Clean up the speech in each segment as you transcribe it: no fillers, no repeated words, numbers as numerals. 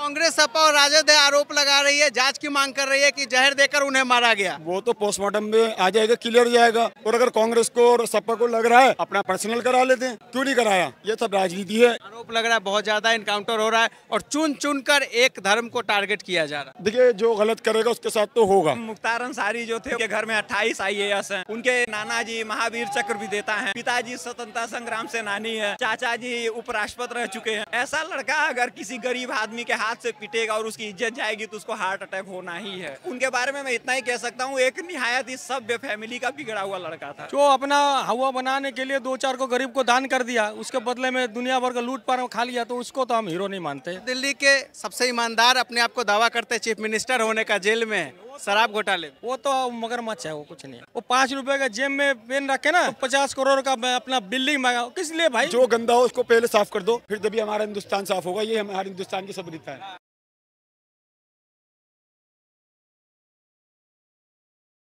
कांग्रेस सपा और राजद आरोप लगा रही है, जांच की मांग कर रही है कि जहर देकर उन्हें मारा गया। वो तो पोस्टमार्टम में आ जाएगा, क्लियर हो जाएगा। और अगर कांग्रेस को और सपा को लग रहा है अपना पर्सनल करा लेते हैं, क्यों नहीं कराया? ये सब राजनीति है। आरोप लग रहा है बहुत ज्यादा इनकाउंटर हो रहा है और चुन चुन कर एक धर्म को टारगेट किया जा रहा है। देखिए, जो गलत करेगा उसके साथ तो होगा। मुख्तार अंसारी जो थे, उनके घर में 28 IAS हैं। उनके नाना जी महावीर चक्र विजेता हैं, पिताजी स्वतंत्रता संग्राम सेनानी है, चाचा जी उपराष्ट्रपति रह चुके हैं। ऐसा लड़का अगर किसी गरीब आदमी के हाथ से पिटेगा और उसकी इज्जत जाएगी तो उसको हार्ट अटैक होना ही है। उनके बारे में मैं इतना ही कह सकता हूँ, एक निहायत ही सभ्य फैमिली का बिगड़ा हुआ लड़का था, जो अपना हवा बनाने के लिए 2-4 को गरीब को दान कर दिया, उसके बदले में दुनिया भर का लूट पाट खा लिया, तो उसको तो हम हीरो नहीं मानते। दिल्ली के सबसे ईमानदार अपने आप को दावा करते चीफ मिनिस्टर होने का, जेल में शराब घोटाले। वो तो मगरमच्छ है, वो कुछ नहीं है। वो 5 रुपए का जेब में पेन रखे ना, 50 करोड़ का अपना बिल्डिंग मांगा, किस लिए भाई? जो गंदा हो उसको पहले साफ कर दो, फिर तभी हमारा हिंदुस्तान साफ होगा। ये हमारे हिंदुस्तान की सभ्यता है।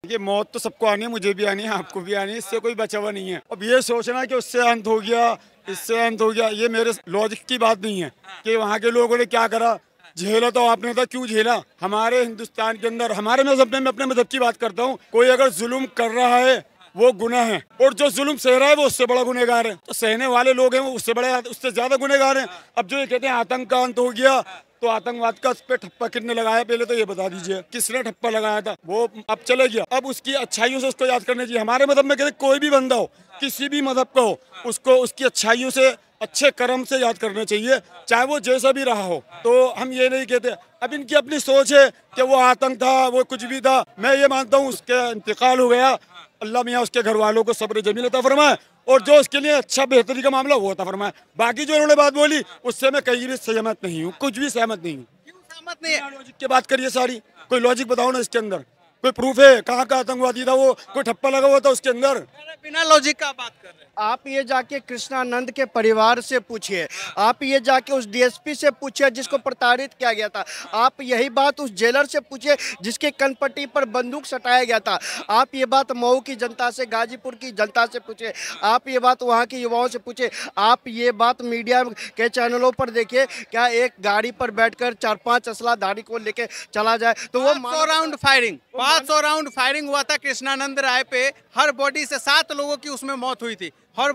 ये मौत तो सबको आनी है, मुझे भी आनी है, आपको भी आनी है, इससे कोई बचा हुआ नहीं है। अब ये सोचना कि उससे अंत हो गया, इससे अंत हो गया, ये मेरे लॉजिक की बात नहीं है कि वहाँ के लोगों ने क्या करा। झेला तो आपने था, क्यों झेला? हमारे हिंदुस्तान के अंदर, हमारे मजहब में, मैं अपने मजहब की बात करता हूँ, कोई अगर जुल्म कर रहा है वो गुनाह है, और जो जुल्म सह रहा है वो उससे बड़ा गुनहगार है। तो सहने वाले लोग हैं वो उससे ज्यादा गुनहगार हैं। अब जो ये कहते हैं आतंक का अंत हो गया, तो आतंकवाद का उस पे ठप्पा किसने लगाया? पहले तो ये बता दीजिए, किसने ठप्पा लगाया था? वो अब चले गया। अब उसकी अच्छाइयों से उसको याद करना चाहिए। हमारे मजहब में कहते कोई भी बंदा हो, किसी भी मजहब का हो, उसको उसकी अच्छाइयों से, अच्छे कर्म से याद करना चाहिए, चाहे वो जैसा भी रहा हो। तो हम ये नहीं कहते। अब इनकी अपनी सोच है कि वो आतंक था, वो कुछ भी था। मैं ये मानता हूँ उसका इंतकाल हो गया, अल्लाह मियाँ उसके घर वालों को सब्र जमील अता फरमाए, और जो उसके लिए अच्छा बेहतरी का मामला वो अता फरमाए। बाकी जो इन्होंने बात बोली उससे मैं कहीं भी सहमत नहीं हूँ, कुछ भी सहमत नहीं हूँ। क्यों सहमत नहीं है? लॉजिक की बात करिए सारी, कोई लॉजिक बताओ ना इसके अंदर, कोई प्रूफ है? कहाँ का आतंकवादी था वो? कोई ठप्पा लगा हुआ था उसके अंदर? बिना लॉजिक का बात कर रहे हैं। आप ये जाके कृष्णानंद के परिवार से पूछिए, आप ये जाके उस DSP से पूछिए जिसको प्रताड़ित किया गया था, आप यही बात उस जेलर से पूछिए जिसके कनपट्टी पर बंदूक सटाया गया था, आप ये बात मऊ की जनता से, गाजीपुर की जनता से पूछिए, आप ये बात वहाँ के युवाओं से पूछिए, आप ये बात मीडिया के चैनलों पर देखिए। क्या एक गाड़ी पर बैठकर 4-5 असलाधारी को लेके चला जाए तो वो 500 राउंड फायरिंग हुआ था कृष्णानंद राय पे, हर बॉडी से 7 लोगों की उसमें मौत हुई थी, हर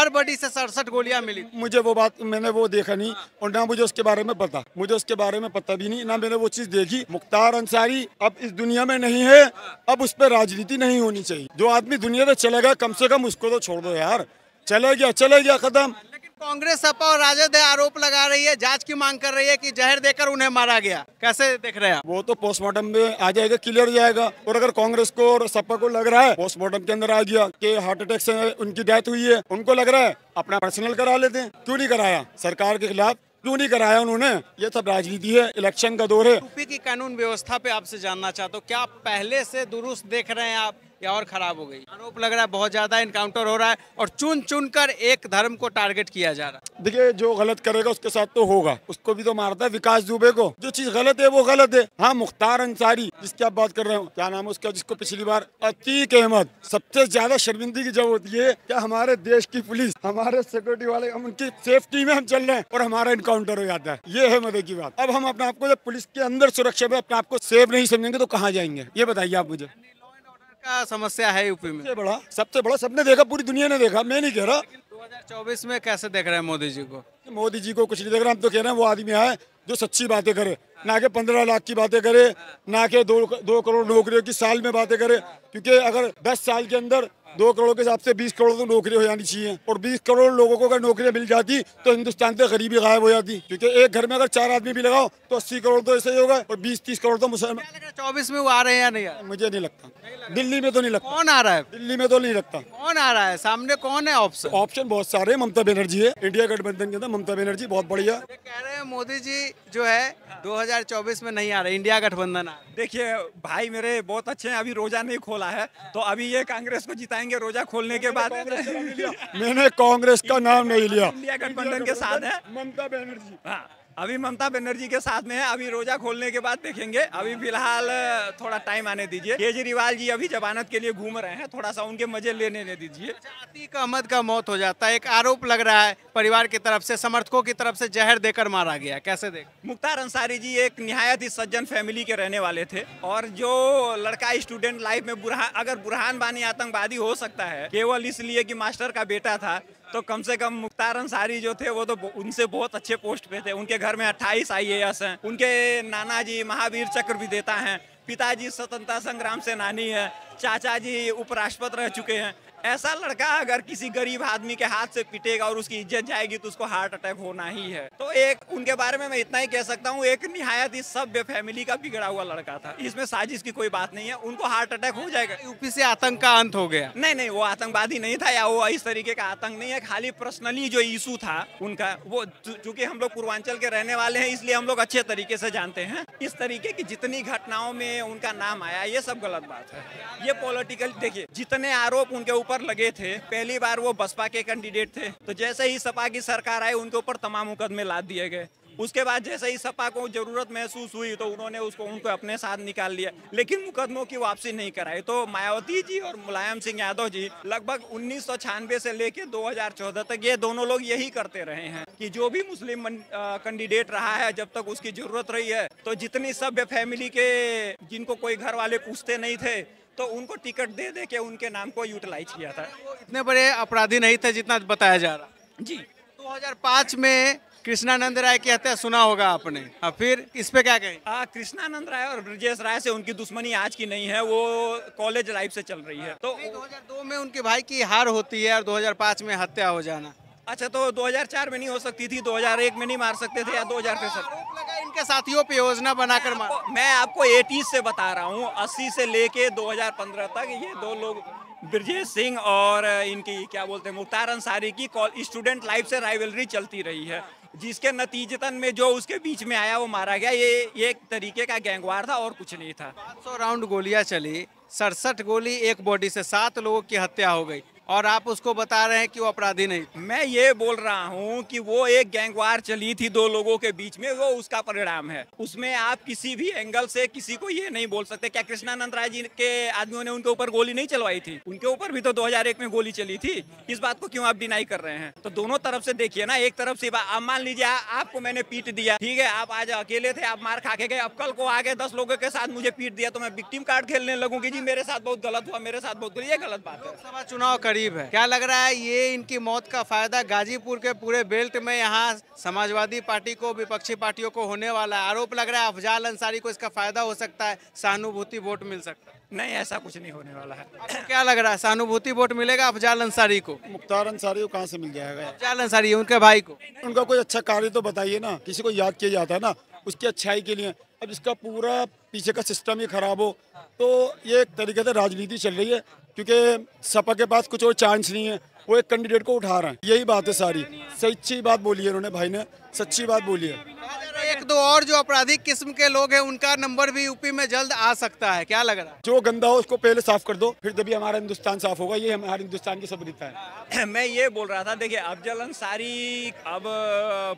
बॉडी से 67 गोलियां मिली। मुझे वो बात, मैंने वो देखा नहीं, और ना मुझे उसके बारे में पता, मुझे उसके बारे में पता भी नहीं, ना मैंने वो चीज देखी। मुख्तार अंसारी अब इस दुनिया में नहीं है, अब उस पर राजनीति नहीं होनी चाहिए। जो आदमी दुनिया से चला गया, कम से कम उसको तो छोड़ दो यार। चले गया खत्म। कांग्रेस सपा और राजद आरोप लगा रही है, जांच की मांग कर रही है कि जहर देकर उन्हें मारा गया। कैसे देख रहे हैं आप? वो तो पोस्टमार्टम में आ जाएगा, क्लियर हो जाएगा। और अगर कांग्रेस को और सपा को लग रहा है पोस्टमार्टम के अंदर आ गया कि हार्ट अटैक से उनकी डेथ हुई है, उनको लग रहा है अपना पर्सनल करा लेते हैं, क्यों नहीं कराया? सरकार के खिलाफ क्यों नहीं कराया उन्होंने? ये सब राजनीति है, इलेक्शन का दौर है। यूपी की कानून व्यवस्था पे आपसे जानना चाहता हूँ, क्या पहले से दुरुस्त देख रहे हैं आप या और खराब हो गई? आरोप लग रहा है बहुत ज्यादा इनकाउंटर हो रहा है और चुन चुन कर एक धर्म को टारगेट किया जा रहा है। देखिए, जो गलत करेगा उसके साथ तो होगा, उसको भी तो मारता है। विकास दुबे को जो चीज गलत है वो गलत है। हाँ, मुख्तार अंसारी जिसकी आप बात कर रहे हो, क्या नाम है उसका, जिसको पिछली बार, अतीक अहमद। सबसे ज्यादा शर्मिंदगी जब होती है क्या हमारे देश की पुलिस, हमारे सिक्योरिटी वाले, हम उनकी सेफ्टी में हम चल रहे हैं और हमारा इनकाउंटर हो जाता है। ये है मजे की बात। अब हम अपने आप को जब पुलिस के अंदर सुरक्षा में अपने आप को सेफ नहीं समझेंगे तो कहाँ जाएंगे? ये बताइए आप मुझे। का समस्या है यूपी में सबसे बड़ा सबने देखा, पूरी दुनिया ने देखा, मैं नहीं कह रहा। 2024 में कैसे देख रहे हैं मोदी जी को? मोदी जी को कुछ नहीं देख रहा, हम तो कह रहे हैं वो आदमी आए जो सच्ची बातें करे, ना के 15 लाख की बातें करे, ना के 2 करोड़ नौकरियों की साल में बातें करे। क्योंकि अगर 10 साल के अंदर 2 करोड़ के हिसाब से 20 करोड़ तो नौकरी हो जानी चाहिए, और 20 करोड़ लोगों को अगर नौकरियां मिल जाती तो हिंदुस्तान से गरीबी गायब हो जाती। क्योंकि एक घर में अगर 4 आदमी भी लगाओ तो 80 करोड़ तो ऐसे ही होगा, और 20-30 करोड़ तो मुसलमान। 24 में वो आ रहे हैं या नहीं आ रहे? मुझे नहीं लगता, दिल्ली में तो नहीं लगता। कौन आ रहा है? दिल्ली में तो नहीं लगता। कौन आ रहा है सामने? कौन है ऑप्शन? ऑप्शन बहुत सारे हैं। ममता बनर्जी है, इंडिया गठबंधन के अंदर ममता बनर्जी बहुत बढ़िया। कह रहे हैं मोदी जी जो है 2024 में नहीं आ रहे, इंडिया गठबंधन आ रहे। देखिए भाई मेरे बहुत अच्छे हैं, अभी रोजा नहीं खोला है तो अभी ये कांग्रेस को जिताएंगे रोजा खोलने के बाद। मैंने कांग्रेस का नाम नहीं लिया, इंडिया गठबंधन के साथ है ममता बनर्जी। हाँ, अभी ममता बनर्जी के साथ में है, अभी रोजा खोलने के बाद देखेंगे। अभी फिलहाल थोड़ा टाइम आने दीजिए। केजरीवाल जी अभी जमानत के लिए घूम रहे हैं, थोड़ा सा उनके मजे लेने दीजिए। अतीक अहमद का मौत हो जाता है, एक आरोप लग रहा है परिवार की तरफ से, समर्थकों की तरफ से जहर देकर मारा गया, कैसे देख? मुख्तार अंसारी जी एक निहायत ही सज्जन फैमिली के रहने वाले थे, और जो लड़का स्टूडेंट लाइफ में अगर बुरहान वानी आतंकवादी हो सकता है केवल इसलिए कि मास्टर का बेटा था, तो कम से कम मुख्तार अंसारी जो थे वो तो उनसे बहुत अच्छे पोस्ट पे थे। उनके घर में 28 IAS हैं, उनके नाना जी महावीर चक्र विजेता हैं, पिताजी स्वतंत्रता संग्राम सेनानी है, चाचा जी उपराष्ट्रपति रह चुके हैं। ऐसा लड़का अगर किसी गरीब आदमी के हाथ से पिटेगा और उसकी इज्जत जाएगी तो उसको हार्ट अटैक होना ही है। तो एक उनके बारे में मैं इतना ही कह सकता हूँ, एक निहायत ही सभ्य फैमिली का बिगड़ा हुआ लड़का था, इसमें साजिश की कोई बात नहीं है। उनको हार्ट अटैक हो जाएगा। यूपी से आतंक का अंत हो गया? नहीं, वो आतंकवादी नहीं था या वो इस तरीके का आतंक नहीं है, खाली पर्सनली जो इशू था उनका, वो चूंकि हम लोग पूर्वांचल के रहने वाले हैं इसलिए हम लोग अच्छे तरीके से जानते हैं। इस तरीके की जितनी घटनाओं में उनका नाम आया ये सब गलत बात है। ये पॉलिटिकल, देखिए जितने आरोप उनके ऊपर लगे थे, पहली बार वो बसपा के कैंडिडेट थे, तो जैसे ही सपा की सरकार आई उनके ऊपर तमाम मुकदमे लाद दिए गए। उसके बाद जैसे ही सपा को जरूरत महसूस हुई तो उन्होंने उनको अपने साथ निकाल लिया, लेकिन मुकदमों की वापसी नहीं कराई। तो मायावती जी और मुलायम सिंह यादव जी लगभग 1996 से लेके 2014 तक ये दोनों लोग यही करते रहे हैं कि जो भी मुस्लिम कैंडिडेट रहा है, जब तक उसकी जरूरत रही है, तो जितनी सभ्य फैमिली के जिनको कोई घर वाले पूछते नहीं थे तो उनको टिकट दे दे के उनके नाम को यूटिलाइज किया था। इतने बड़े अपराधी नहीं थे जितना बताया जा रहा जी। 2005 में कृष्णानंद राय की हत्या सुना होगा आपने, अब फिर इस पे क्या कहें? कृष्णानंद राय और ब्रजेश राय से उनकी दुश्मनी आज की नहीं है, वो कॉलेज लाइफ से चल रही है। तो 2002 में उनके भाई की हार होती है और 2005 में हत्या हो जाना। अच्छा, तो 2004 में नहीं हो सकती थी, 2001 में नहीं मार सकते थे, या 2003? आरोप लगा इनके साथियों पे योजना बनाकर मारा। मैं आपको 80 से बता रहा हूँ, 80 से लेके 2015 तक ये दो लोग, ब्रजेश सिंह और इनकी क्या बोलते हैं मुख्तार अंसारी की स्टूडेंट लाइफ से राइवलरी चलती रही है, जिसके नतीजतन में जो उसके बीच में आया वो मारा गया। ये एक तरीके का गैंगवार था और कुछ नहीं था। 500 राउंड गोलियां चली, 67 गोली एक बॉडी से, 7 लोगों की हत्या हो गई, और आप उसको बता रहे हैं कि वो अपराधी नहीं। मैं ये बोल रहा हूँ कि वो एक गैंगवार चली थी दो लोगों के बीच में, वो उसका परिणाम है। उसमें आप किसी भी एंगल से किसी को ये नहीं बोल सकते। क्या कृष्णानंद राय जी के आदमियों ने उनके ऊपर गोली नहीं चलवाई थी? उनके ऊपर भी तो 2001 में गोली चली थी। इस बात को क्यों आप डिनाई कर रहे हैं? तो दोनों तरफ से देखिए ना। एक तरफ से आप मान लीजिए आपको मैंने पीट दिया, ठीक है, आप आज अकेले थे, आप मार खा के गए, अब कल को आगे 10 लोगों के साथ मुझे पीट दिया तो मैं विक्टिम कार्ड खेलने लगूंगी, जी मेरे साथ बहुत गलत हुआ, मेरे साथ बहुत गलत। ये गलत बात है। लोकसभा चुनाव करीब है, क्या लग रहा है ये इनकी मौत का फायदा गाजीपुर के पूरे बेल्ट में यहाँ समाजवादी पार्टी को, विपक्षी पार्टियों को होने वाला है? आरोप लग रहा है अफजाल अंसारी को इसका फायदा हो सकता है, सहानुभूति वोट मिल सकता है। नहीं, ऐसा कुछ नहीं होने वाला है। आपको क्या लग रहा है, सहानुभूति वोट मिलेगा अफजाल अंसारी को? मुख्तार अंसारी को कहाँ से मिल जाएगा? अफजाल अंसारी उनके भाई को। उनका कोई अच्छा कार्य तो बताइए ना, किसी को याद किया जाता है ना उसकी अच्छाई के लिए। अब इसका पूरा पीछे का सिस्टम ही खराब हो तो ये एक तरीके से राजनीति चल रही है, क्योंकि सपा के पास कुछ और चांस नहीं है, वो एक कैंडिडेट को उठा रहे हैं। यही बात है सारी। सच्ची बात बोली है उन्होंने, भाई ने सच्ची बात बोली है। एक दो और जो आपराधिक किस्म के लोग हैं उनका नंबर भी यूपी में जल्द आ सकता है, क्या लग रहा है? जो गंदा हो उसको पहले साफ कर दो, फिर तभी हमारा हिंदुस्तान साफ होगा। ये हमारे हिंदुस्तान की सभ्यता है। मैं ये बोल रहा था, देखिए अफजल अंसारी, अब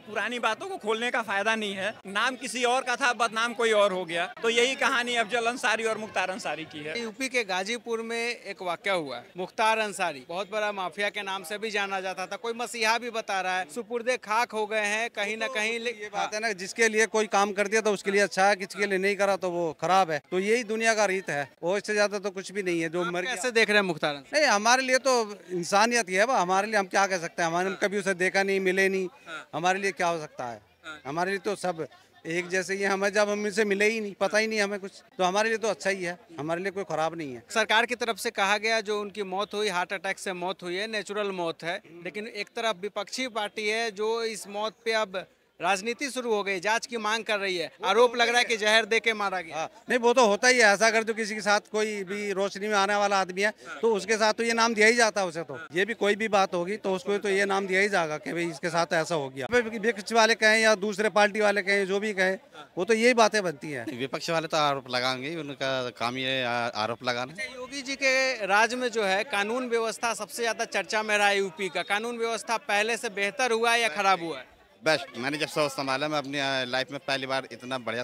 पुरानी बातों को खोलने का फायदा नहीं है। नाम किसी और का था, बदनाम कोई और हो गया, तो यही कहानी अफजल अंसारी और मुख्तार अंसारी की है। यूपी के गाजीपुर में एक वाकया हुआ है। मुख्तार अंसारी बहुत बड़ा माफिया के नाम से भी जाना जाता था, कोई मसीहा भी बता रहा है, सुपुर्दे खाक हो गए हैं कहीं ना कहीं। ये बात है ना, जिसके लिए कोई काम कर दिया तो उसके लिए अच्छा है, किसी के लिए नहीं करा तो वो खराब है। तो यही दुनिया का रीत है, वो इससे ज्यादा तो कुछ भी नहीं है। जो मर कैसे देख रहे हैं मुख्तार अंसारी? नहीं, हमारे लिए तो इंसानियत ही है, हमारे लिए हम क्या कह सकते हैं? हमारे कभी उसे देखा नहीं, मिले नहीं, हमारे लिए क्या हो सकता है? हमारे लिए तो सब एक जैसे ही हमें, जब हम इनसे मिले ही नहीं, पता ही नहीं हमें कुछ, तो हमारे लिए तो अच्छा ही है, हमारे लिए कोई खराब नहीं है। सरकार की तरफ से कहा गया जो उनकी मौत हुई हार्ट अटैक से मौत हुई है, नेचुरल मौत है, लेकिन एक तरफ विपक्षी पार्टी है जो इस मौत पे अब राजनीति शुरू हो गई, जांच की मांग कर रही है। आरोप लग रहा है कि जहर दे के मारा गया। नहीं, वो तो होता ही है ऐसा। अगर जो किसी के साथ कोई भी रोशनी में आने वाला आदमी है तो उसके साथ तो ये नाम दिया ही जाता है उसे। तो ये भी कोई भी बात होगी तो उसको तो ये नाम दिया ही जाएगा कि भाई इसके साथ ऐसा हो गया। विपक्ष वाले कहें या दूसरे पार्टी वाले कहें, जो भी कहें, वो तो यही बातें बनती है। विपक्ष वाले तो आरोप लगाएंगे, उनका काम ये आरोप लगाना। योगी जी के राज में जो है कानून व्यवस्था सबसे ज्यादा चर्चा में रहा है। यूपी का कानून व्यवस्था पहले से बेहतर हुआ है या खराब हुआ है? बेस्ट। मैंने जब से संभाला, मैं अपनी लाइफ में पहली बार इतना बढ़िया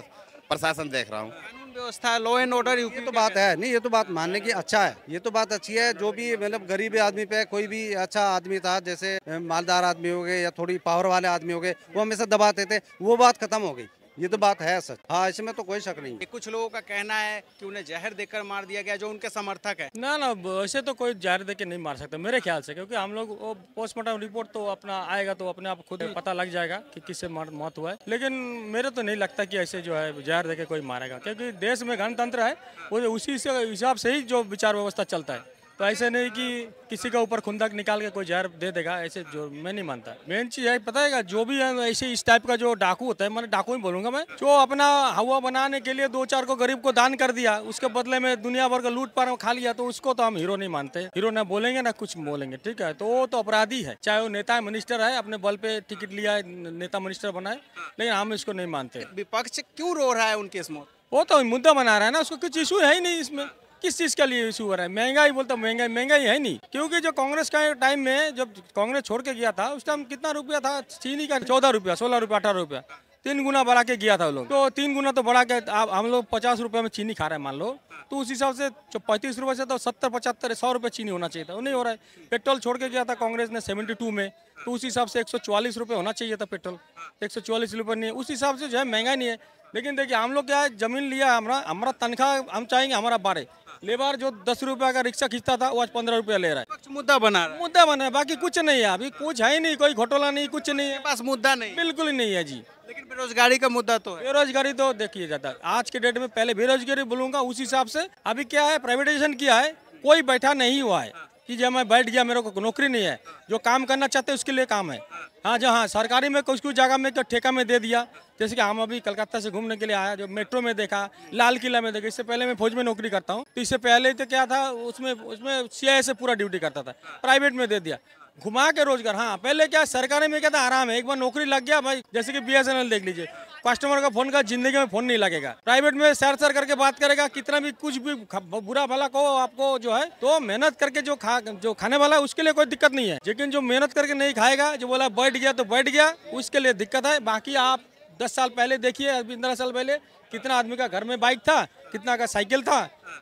प्रशासन देख रहा हूँ। कानून व्यवस्था, लॉ एंड ऑर्डर ये तो बात है नहीं, ये तो बात मानने की अच्छा है, ये तो बात अच्छी है। जो भी मतलब गरीब आदमी पे कोई भी अच्छा आदमी था, जैसे मालदार आदमी हो गए या थोड़ी पावर वाले आदमी हो गए, वो हमेशा दबाते थे, वो बात खत्म हो गई। ये तो बात है सच। हाँ, इसमें तो कोई शक नहीं है। कुछ लोगों का कहना है कि उन्हें जहर देकर मार दिया गया, जो उनके समर्थक है। ना ना, वैसे तो कोई जहर दे के नहीं मार सकता मेरे ख्याल से, क्योंकि हम लोग वो पोस्टमार्टम रिपोर्ट तो अपना आएगा तो अपने आप खुद पता लग जाएगा कि किससे मौत हुआ है। लेकिन मेरे तो नहीं लगता कि ऐसे जो है जहर दे के कोई मारेगा, क्योंकि देश में गणतंत्र है, वो उसी से हिसाब से ही जो विचार व्यवस्था चलता है। तो ऐसे नहीं कि किसी का ऊपर खुंदक निकाल के कोई जहर दे देगा, ऐसे जो मैं नहीं मानता। मेन चीज़ है पता है, जो भी है ऐसे इस टाइप का जो डाकू होता है, मैंने डाकू ही बोलूंगा मैं, जो अपना हवा बनाने के लिए 2-4 को गरीब को दान कर दिया, उसके बदले में दुनिया भर का लूट पार खा लिया, तो उसको तो हम हीरो नहीं मानते। हीरो ना बोलेंगे ना कुछ बोलेंगे, ठीक है, तो वो तो अपराधी है। चाहे वो नेता मिनिस्टर है, अपने बल पे टिकट लिया है, नेता मिनिस्टर बना है, लेकिन हम इसको नहीं मानते। विपक्ष क्यों रो रहा है उनकी इस मौत? वो तो मुद्दा बना रहा है ना, उसको कुछ इशू है ही नहीं इसमें। किस चीज़ के लिए इशू हो रहा है? महंगाई बोलता, महंगाई है नहीं, क्योंकि जो कांग्रेस का टाइम में जब कांग्रेस छोड़ के गया था, उस टाइम कितना रुपया था चीनी का? 14 रुपया, 16 रुपया, 18 रुपया, 3 गुना बढ़ा के गया था वो लोग। तो 3 गुना तो बढ़ा के अब हम लोग 50 रुपये में चीनी खा रहे हैं मान लो, तो उस हिसाब से 35 रुपये से तो 70, 75, 100 रुपये चीनी होना चाहिए था, वो नहीं हो रहा है। पेट्रोल छोड़ के गया था कांग्रेस ने 72 में, तो उस हिसाब से 144 रुपये होना चाहिए था पेट्रोल, 144 रुपये नहीं है, उस हिसाब से जो है महंगाई नहीं है। लेकिन देखिए हम लोग क्या है, जमीन लिया, हमारा तनख्वाह हम चाहेंगे हमारा बारे, लेबर जो 10 रुपया का रिक्शा खींचता था वो आज 15 रुपया ले रहा है। मुद्दा बना रहा है, मुद्दा बना है, बाकी कुछ नहीं है, अभी कुछ है ही नहीं, कोई घोटाला नहीं, कुछ नहीं है, पास मुद्दा नहीं, बिल्कुल ही नहीं है जी। लेकिन बेरोजगारी का मुद्दा तो है। बेरोजगारी तो देखिए जाता है आज के डेट में, पहले बेरोजगारी बोलूंगा उस हिसाब से। अभी क्या है, प्राइवेटाइजेशन किया है, कोई बैठा नहीं हुआ है कि जब मैं बैठ गया मेरे को नौकरी नहीं है, जो काम करना चाहते हैं उसके लिए काम है। हाँ जो हाँ, सरकारी में कुछ जगह में ठेका में दे दिया, जैसे कि हम अभी कलकत्ता से घूमने के लिए आया, जो मेट्रो में देखा, लाल किला में देखा। इससे पहले मैं फौज में नौकरी करता हूँ, तो इससे पहले तो क्या था, उसमें सीआईए से पूरा ड्यूटी करता था, प्राइवेट में दे दिया, घुमा के रोजगार। हाँ पहले क्या सरकारी में क्या था, आराम है, एक बार नौकरी लग गया भाई, जैसे कि BSNL देख लीजिए, कस्टमर का फोन का जिंदगी में फोन नहीं लगेगा। प्राइवेट में सर करके बात करेगा, कितना भी कुछ भी बुरा भला कहो आपको जो है, तो मेहनत करके जो खाने वाला है उसके लिए कोई दिक्कत नहीं है। लेकिन जो मेहनत करके नहीं खाएगा, जो बोला बैठ गया तो बैठ गया, उसके लिए दिक्कत है। बाकी आप 10 साल पहले देखिए, 15 साल पहले कितना आदमी का घर में बाइक था, कितना का साइकिल था,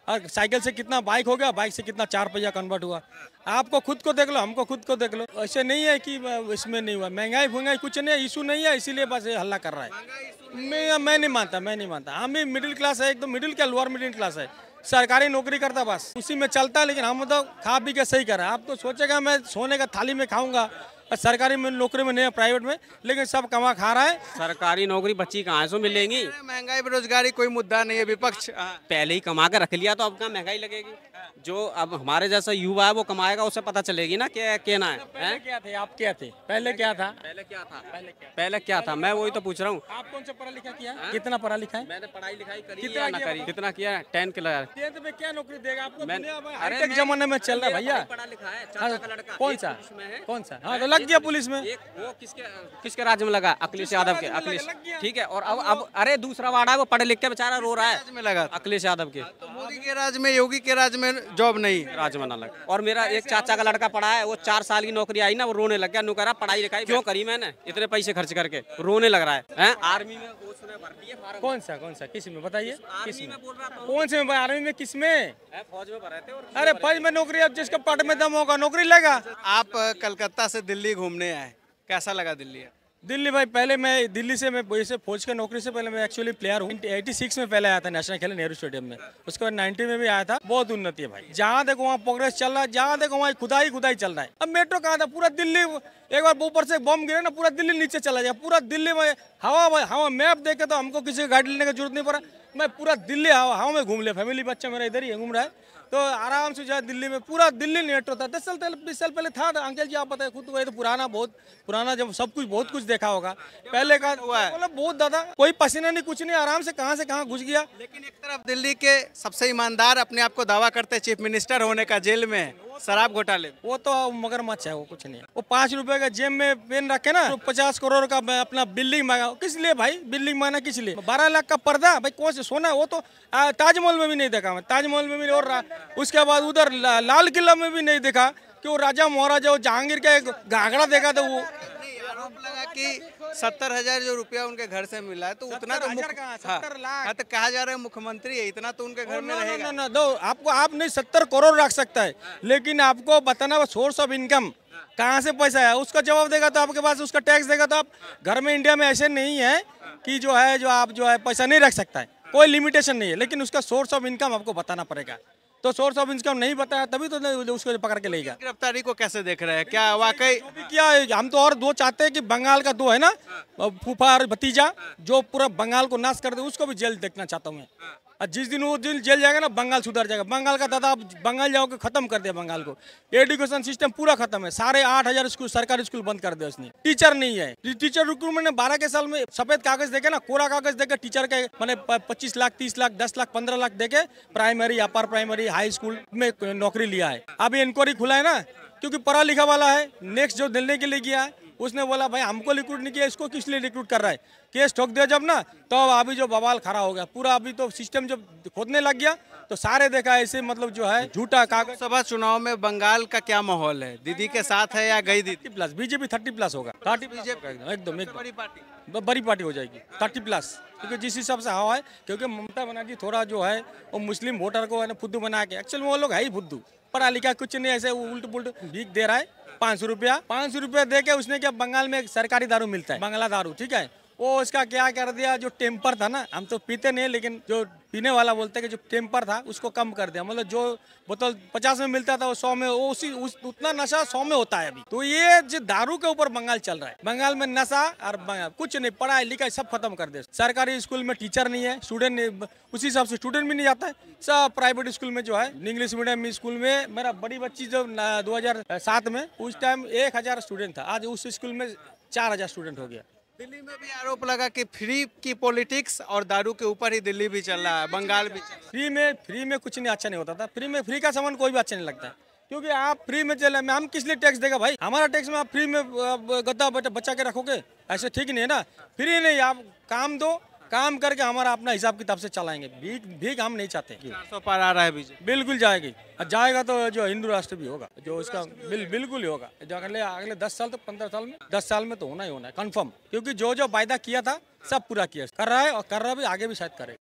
और साइकिल से कितना बाइक हो गया, बाइक से कितना 4 पहिया कन्वर्ट हुआ। आपको खुद को देख लो, हमको खुद को देख लो, ऐसे नहीं है कि इसमें नहीं हुआ। महंगाई कुछ नहीं है, इशू नहीं है, इसीलिए बस ये हल्ला कर रहा है। मैं नहीं मानता। हम भी मिडिल क्लास है, एकदम मिडिल क्या, लोअर मिडिल क्लास है, सरकारी नौकरी करता बस उसी में चलता है। लेकिन हम तो खा पी के सही कर रहे हैं। आप तो सोचेगा मैं सोने का थाली में खाऊंगा, सरकारी में नौकरी में नहीं है, प्राइवेट में, लेकिन सब कमा खा रहा है। सरकारी नौकरी बच्ची कहाँ से मिलेंगी? महंगाई बेरोजगारी कोई मुद्दा नहीं है, विपक्ष पहले ही कमा के रख लिया तो अब कहाँ महंगाई लगेगी? जो अब हमारे जैसा युवा है वो कमाएगा, उससे पता चलेगी ना क्या कहना है। पहले क्या थे, आप क्या थे, पहले क्या था? पहले क्या था, मैं वही तो पूछ रहा हूँ। आप कौन सा पढ़ा लिखा किया? कितना पढ़ा लिखा है? मैंने पढ़ाई लिखाई करी कितना या ना किया करी? कितना किया? 10 क्लास। 10th में क्या नौकरी देगा आपको? मैं- दुनिया में अरे हाईटेक मैं- जमाने में चल रहा है भैया। पढ़ा लिखा है, हाँ, चाचा का लड़का। कौन एक सा पुलिस में है। कौन सा? हाँ तो लग गया पुलिस में। वो किसके राज्य में लगा? अखिलेश यादव के। अखिलेश, लग गया। ठीक है। और अब अरे दूसरा वार्ड है, वो पढ़े लिख के बेचारा रो रहा है, में लगा। अखिलेश यादव के तो मोदी के राज में, योगी के राज में जॉब नहीं है। राज्य में ना लगा। और मेरा एक चाचा का लड़का पढ़ा है, वो 4 साल की नौकरी आई ना, वो रोने लग गया। नु कह रहा पढ़ाई लिखाई क्यों करी मैंने, इतने पैसे खर्च करके, रोने लग रहा है। आर्मी में वो सुना भर्ती है फार्म। कौन सा किस में बताइए? किस में? में बोल रहा था, कौन से में? आर्मी में किस में? फौज में भरे थे। और अरे फौज में नौकरी, अब जिसका पट में दम होगा नौकरी लेगा। आप कलकत्ता से दिल्ली घूमने आए, कैसा लगा दिल्ली? दिल्ली भाई, पहले मैं दिल्ली से, मैं वैसे फौज के नौकरी से पहले मैं एक्चुअली प्लेयर हूँ। 86 में पहले आया था नेशनल खेले नेहरू स्टेडियम में, उसके बाद 90 में भी आया था। बहुत उन्नति है भाई, जहाँ देखो वहाँ प्रोग्रेस चल रहा है, जहाँ देखो वहाँ खुदाई चल रहा है। अब मेट्रो कहाँ था, पूरा दिल्ली, एक बार ऊपर से बम गिरे ना, पूरा दिल्ली नीचे चला जाए। पूरा दिल्ली में हवा मैप देखे तो हमको किसी गाड़ी लेने की जरूरत नहीं पड़ा। मैं पूरा दिल्ली हवा में घूम लिया, फैमिली बच्चा मेरा इधर ही घूम रहा है, तो आराम से जो दिल्ली में पूरा दिल्ली मेट्रो था। 10 साल 20 साल पहले था अंकल जी, आप बताए खुद को, ये तो बहुत पुराना, जब सब कुछ बहुत कुछ देखा होगा पहले का हुआ है, मतलब बहुत ज्यादा, कोई पसीना नहीं, कुछ नहीं, आराम से कहाँ से कहाँ घुस गया। लेकिन एक तरफ दिल्ली के सबसे ईमानदार अपने आप को दावा करते चीफ मिनिस्टर होने का, जेल में शराब घोटाले। वो तो मगरमच्छ है, वो कुछ नहीं है। वो 5 रुपए का जेब में पेन रखे ना, तो 50 करोड़ का अपना बिल्डिंग मांगा। किस लिए भाई बिल्डिंग मांगा, किस लिए? 12 लाख का पर्दा भाई, कौन से सोना? वो तो ताजमहल में भी नहीं देखा मैं, ताजमहल में भी। और उसके बाद उधर लाल किला में भी नहीं देखा कि वो राजा महाराजा, वो जहांगीर का एक घाघरा देखा था। वो आरोप लगा कि 70,000 जो रुपया उनके घर से मिला है तो उतना तो 70 लाख। हाँ, तो कहा जा रहा है मुख्यमंत्री है, इतना तो उनके घर में रहेगा। ना दो आपको, आप नहीं 70 करोड़ रख सकता है, लेकिन आपको बताना सोर्स ऑफ इनकम कहाँ से पैसा है उसका जवाब देगा तो आपके पास उसका टैक्स देगा। तो आप घर में इंडिया में ऐसे नहीं है कि जो है जो आप जो है पैसा नहीं रख सकता है, कोई लिमिटेशन नहीं है, लेकिन उसका सोर्स ऑफ इनकम आपको बताना पड़ेगा। तो सोर्स ऑफ इनकम नहीं बताया तभी तो उसको पकड़ के लेगा। गिरफ्तारी को कैसे देख रहे हैं, क्या वाकई जो भी किया है, हम तो और दो चाहते हैं कि बंगाल का दो है ना फूफा और भतीजा जो पूरा बंगाल को नाश कर दे, उसको भी जेल देखना चाहता हूँ मैं। और जिस दिन वो दिन जेल जाएगा ना बंगाल सुधर जाएगा। बंगाल का दादा आप बंगाल जाओगे खत्म कर दिया बंगाल को, एजुकेशन सिस्टम पूरा खत्म है, 8,500 स्कूल सरकारी स्कूल बंद कर दिया उसने। टीचर नहीं है, टीचर रिक्रूटमेंट ने 12 के साल में सफेद कागज देके ना, कोरा कागज देके टीचर के मैंने 25 लाख 30 लाख 10 लाख 15 लाख देके primary upper primary high school में नौकरी लिया है। अभी इंक्वायरी खुला है ना, क्योंकि पढ़ा लिखा वाला है, नेक्स्ट जो दिल्ली के लिए गया है उसने बोला भाई हमको रिक्रूट नहीं किया, इसको किस लिए रिक्रूट कर रहा है। केस ठोक दिया जब ना तो अभी जो बवाल खड़ा हो गया पूरा, अभी तो सिस्टम जब खोदने लग गया तो सारे देखा ऐसे मतलब जो है झूठा कागज। सभा चुनाव में बंगाल का क्या माहौल है, दीदी के साथ है या गई दीदी? 30+ बीजेपी 30+ होगा, 30 बीजेपी एकदम बड़ी पार्टी बड़ी पार्टी हो जाएगी 30+, क्योंकि जिस हिसाब से हवा है, क्योंकि ममता बनर्जी थोड़ा जो है वो मुस्लिम वोटर को है ना फुद्दू बना के, एक्चुअल में वो लोग है ही फुद्दू, पढ़ा लिखा कुछ नहीं, ऐसे उल्ट पुल्ट भीख दे रहा है। 500 रुपया दे के उसने क्या, बंगाल में एक सरकारी दारू मिलता है बंगला दारू, ठीक है, वो उसका क्या कर दिया, जो टेम्पर था ना, हम तो पीते नहीं लेकिन जो पीने वाला बोलते हैं कि जो टेम्पर था उसको कम कर दिया, मतलब जो बोतल 50 में मिलता था वो 100 में, वो उतना नशा 100 में होता है अभी। तो ये जो दारू के ऊपर बंगाल चल रहा है, बंगाल में नशा और कुछ नहीं, पढ़ाई लिखाई सब खत्म कर दे। सरकारी स्कूल में टीचर नहीं है, स्टूडेंट उसी हिसाब से स्टूडेंट भी नहीं जाता है, सब प्राइवेट स्कूल में जो है इंग्लिश मीडियम स्कूल में। मेरा बड़ी बच्ची जो 2007 में उस टाइम 1000 स्टूडेंट था, आज उस स्कूल में 4000 स्टूडेंट हो गया। दिल्ली में भी आरोप लगा कि फ्री की पॉलिटिक्स और दारू के ऊपर ही दिल्ली भी चल रहा है, बंगाल भी चल रहा है। फ्री में कुछ नहीं अच्छा नहीं होता था, फ्री का सामान कोई भी अच्छा नहीं लगता है, क्योंकि आप फ्री में चले में हम किस लिए टैक्स देगा भाई, हमारा टैक्स में आप फ्री में गद्दा बचा के रखोगे, ऐसे ठीक नहीं है ना। फ्री नहीं, आप काम दो, काम करके हमारा अपना हिसाब किताब से चलाएंगे, भीख हम नहीं चाहते। 400 पार आ रहा है बीजेपी, बिल्कुल जाएगी, और जाएगा तो जो हिंदू राष्ट्र भी होगा, जो उसका बिल्कुल ही होगा। जो अगले 10 साल तक 15 साल में 10 साल में तो होना ही होना है कंफर्म, क्योंकि जो वायदा किया था सब पूरा किया, कर रहा है और कर रहा भी, आगे भी शायद करे।